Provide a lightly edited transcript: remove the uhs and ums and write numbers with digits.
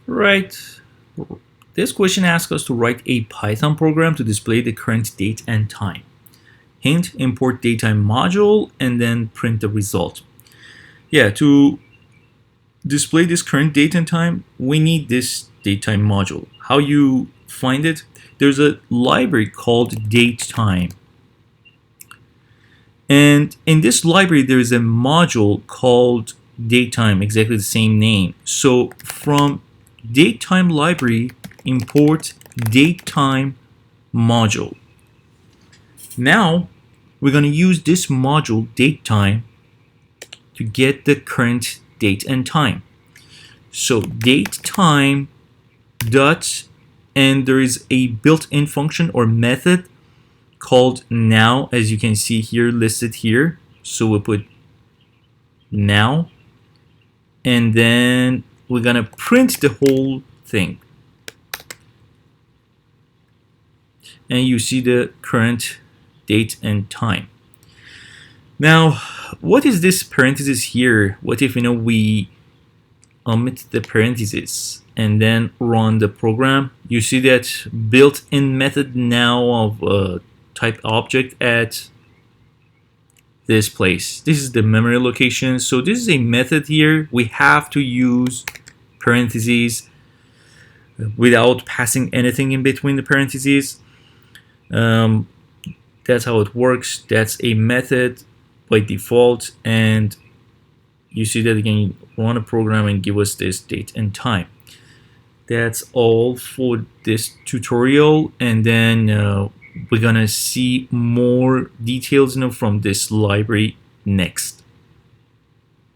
Right. This question asks us to write a Python program to display the current date and time. Hint, import datetime module and then print the result. Yeah, to display this current date and time, we need this datetime module. How you find it? There's a library called datetime. And in this library, there is a module called datetime, exactly the same name. So from datetime library, import datetime module. Now we're going to use this module datetime to get the current date and time. So datetime dot, and there is a built-in function or method called now, as you can see here listed here. So we'll put now, and then we're gonna print the whole thing, and you see the current date and time. Now, what is this parenthesis here? What if we omit the parentheses and then run the program? You see that built-in method now of type object at this place. This is the memory location. So this is a method here. We have to use parentheses without passing anything in between the parentheses. That's how it works. That's a method by default, and you see that again, run a program and give us this date and time. That's all for this tutorial, and then we're gonna see more details from this library next.